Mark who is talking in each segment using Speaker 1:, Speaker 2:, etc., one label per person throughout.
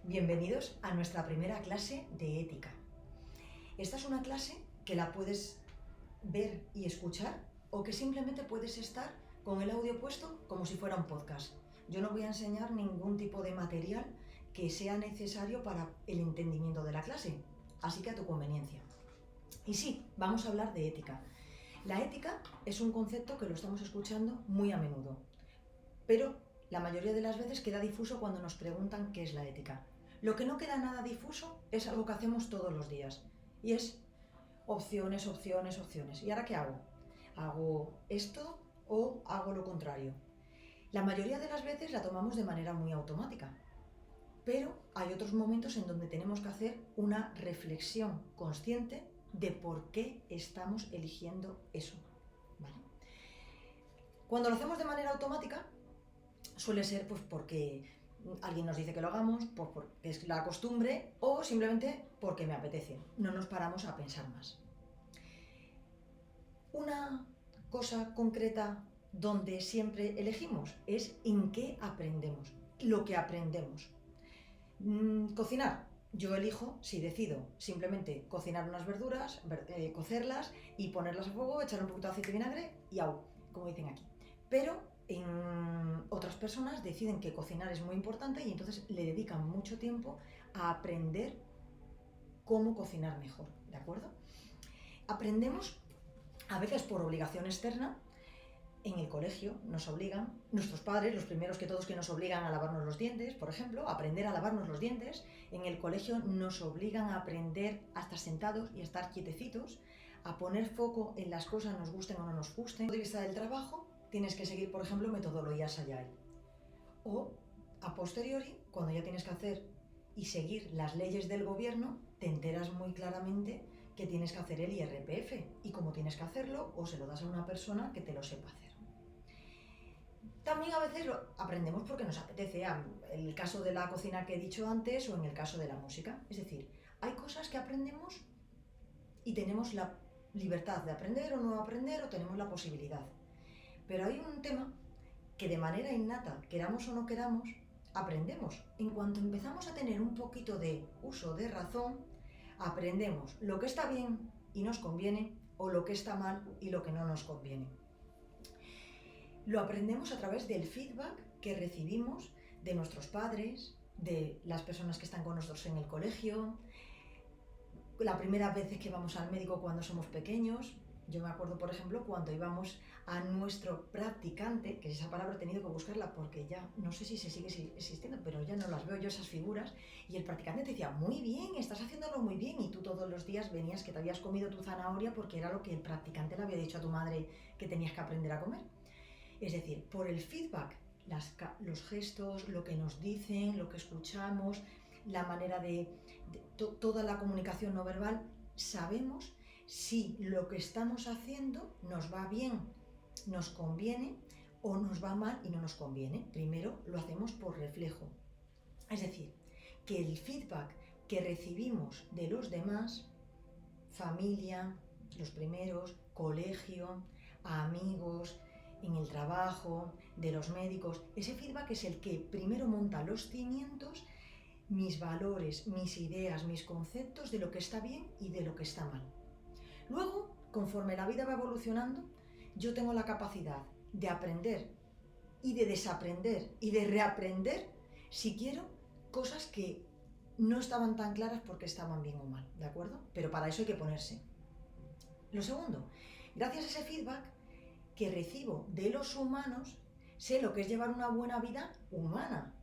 Speaker 1: Bienvenidos a nuestra primera clase de ética. Esta es una clase que la puedes ver y escuchar o que simplemente puedes estar con el audio puesto como si fuera un podcast. Yo no voy a enseñar ningún tipo de material que sea necesario para el entendimiento de la clase, así que a tu conveniencia. Y sí, vamos a hablar de ética. La ética es un concepto que lo estamos escuchando muy a menudo, pero la mayoría de las veces queda difuso cuando nos preguntan qué es la ética. Lo que no queda nada difuso es algo que hacemos todos los días y es opciones, opciones, opciones. ¿Y ahora qué hago? ¿Hago esto o hago lo contrario? La mayoría de las veces la tomamos de manera muy automática, pero hay otros momentos en donde tenemos que hacer una reflexión consciente de por qué estamos eligiendo eso. ¿Vale? Cuando lo hacemos de manera automática, suele ser pues porque alguien nos dice que lo hagamos, pues porque es la costumbre o simplemente porque me apetece. No nos paramos a pensar más. Una cosa concreta donde siempre elegimos es en qué aprendemos, lo que aprendemos. Cocinar. Yo elijo, si decido, simplemente cocinar unas verduras, cocerlas y ponerlas a fuego, echar un poquito de aceite y vinagre y au, como dicen aquí. Pero otras personas deciden que cocinar es muy importante y entonces le dedican mucho tiempo a aprender cómo cocinar mejor, ¿de acuerdo? Aprendemos a veces por obligación externa. En el colegio nos obligan, nuestros padres, los primeros que todos que nos obligan a lavarnos los dientes, por ejemplo, a aprender a lavarnos los dientes. En el colegio nos obligan a aprender a estar sentados y a estar quietecitos, a poner foco en las cosas, nos gusten o no nos gusten. Desde el punto de vista del trabajo, tienes que seguir, por ejemplo, metodologías Agile. O, a posteriori, cuando ya tienes que hacer y seguir las leyes del gobierno, te enteras muy claramente que tienes que hacer el IRPF y cómo tienes que hacerlo o se lo das a una persona que te lo sepa hacer. También a veces lo aprendemos porque nos apetece, en el caso de la cocina que he dicho antes o en el caso de la música. Es decir, hay cosas que aprendemos y tenemos la libertad de aprender o no aprender o tenemos la posibilidad. Pero hay un tema que de manera innata, queramos o no queramos, aprendemos. En cuanto empezamos a tener un poquito de uso de razón, aprendemos lo que está bien y nos conviene o lo que está mal y lo que no nos conviene. Lo aprendemos a través del feedback que recibimos de nuestros padres, de las personas que están con nosotros en el colegio, la primera vez que vamos al médico cuando somos pequeños. Yo me acuerdo, por ejemplo, cuando íbamos a nuestro practicante, que esa palabra he tenido que buscarla porque ya no sé si se sigue existiendo, pero ya no las veo yo esas figuras, y el practicante te decía, muy bien, estás haciéndolo muy bien, y tú todos los días venías que te habías comido tu zanahoria porque era lo que el practicante le había dicho a tu madre que tenías que aprender a comer. Es decir, por el feedback, los gestos, lo que nos dicen, lo que escuchamos, la manera toda la comunicación no verbal, sabemos si lo que estamos haciendo nos va bien, nos conviene o nos va mal y no nos conviene. Primero lo hacemos por reflejo. Es decir, que el feedback que recibimos de los demás, familia, los primeros, colegio, amigos, en el trabajo, de los médicos, ese feedback es el que primero monta los cimientos, mis valores, mis ideas, mis conceptos de lo que está bien y de lo que está mal. Luego, conforme la vida va evolucionando, yo tengo la capacidad de aprender y de desaprender y de reaprender, si quiero, cosas que no estaban tan claras porque estaban bien o mal, ¿de acuerdo? Pero para eso hay que ponerse. Lo segundo, gracias a ese feedback que recibo de los humanos, sé lo que es llevar una buena vida humana,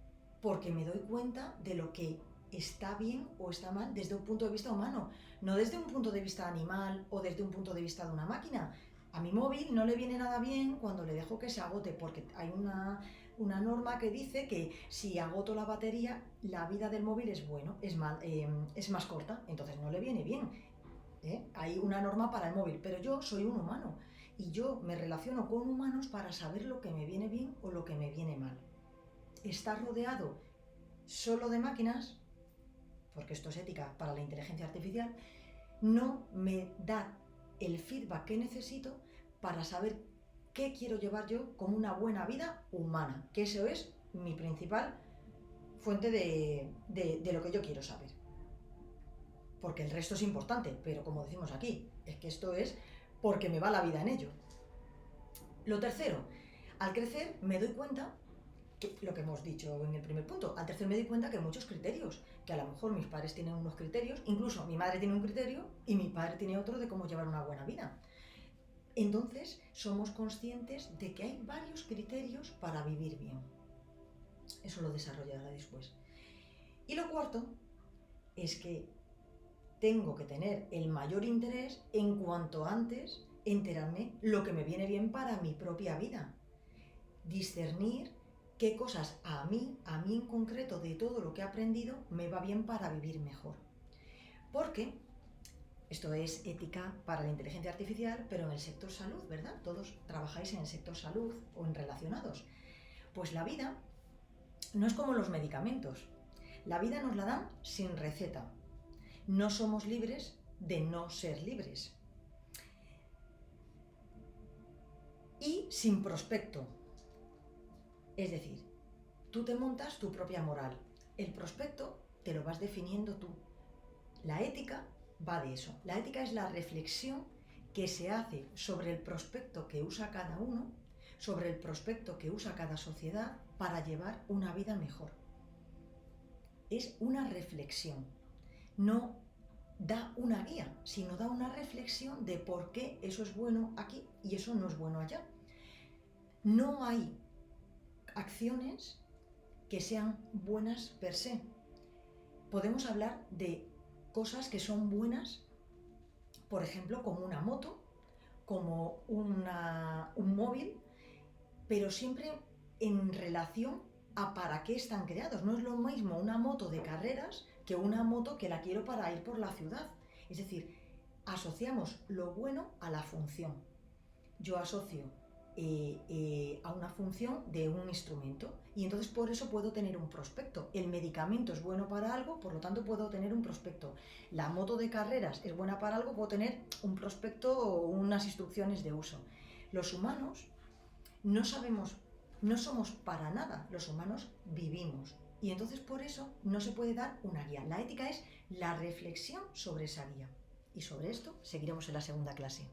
Speaker 1: porque me doy cuenta de lo que está bien o está mal desde un punto de vista humano, no desde un punto de vista animal o desde un punto de vista de una máquina. A mi móvil no le viene nada bien cuando le dejo que se agote, porque hay una norma que dice que si agoto la batería, la vida del móvil es más corta, entonces no le viene bien. Hay una norma para el móvil, pero yo soy un humano y yo me relaciono con humanos para saber lo que me viene bien o lo que me viene mal. Estar rodeado solo de máquinas, porque esto es ética para la inteligencia artificial, no me da el feedback que necesito para saber qué quiero llevar yo como una buena vida humana, que eso es mi principal fuente de lo que yo quiero saber. Porque el resto es importante, pero como decimos aquí, es que esto es porque me va la vida en ello. Lo tercero, al crecer me doy cuenta, que lo que hemos dicho en el primer punto, al crecer me doy cuenta que hay muchos criterios, que a lo mejor mis padres tienen unos criterios, incluso mi madre tiene un criterio y mi padre tiene otro de cómo llevar una buena vida. Entonces somos conscientes de que hay varios criterios para vivir bien. Eso lo desarrollaré después. Y lo cuarto es que tengo que tener el mayor interés en cuanto antes enterarme lo que me viene bien para mi propia vida. Discernir qué cosas a mí en concreto de todo lo que he aprendido me va bien para vivir mejor. Porque esto es ética para la inteligencia artificial, pero en el sector salud, ¿verdad? Todos trabajáis en el sector salud o en relacionados. Pues la vida no es como los medicamentos. La vida nos la dan sin receta. No somos libres de no ser libres. Y sin prospecto. Es decir, tú te montas tu propia moral. El prospecto te lo vas definiendo tú. La ética va de eso. La ética es la reflexión que se hace sobre el prospecto que usa cada uno, sobre el prospecto que usa cada sociedad para llevar una vida mejor. Es una reflexión. No da una guía, sino da una reflexión de por qué eso es bueno aquí y eso no es bueno allá. No hay acciones que sean buenas per se. Podemos hablar de cosas que son buenas, por ejemplo, como una moto, como un móvil, pero siempre en relación a para qué están creados. No es lo mismo una moto de carreras que una moto que la quiero para ir por la ciudad. Es decir, asociamos lo bueno a la función. Yo asocio a una función de un instrumento y entonces por eso puedo tener un prospecto. El medicamento es bueno para algo, por lo tanto puedo tener un prospecto. La moto de carreras es buena para algo, puedo tener un prospecto o unas instrucciones de uso. Los humanos no sabemos, no somos para nada, los humanos vivimos y entonces por eso no se puede dar una guía. La ética es la reflexión sobre esa guía y sobre esto seguiremos en la segunda clase.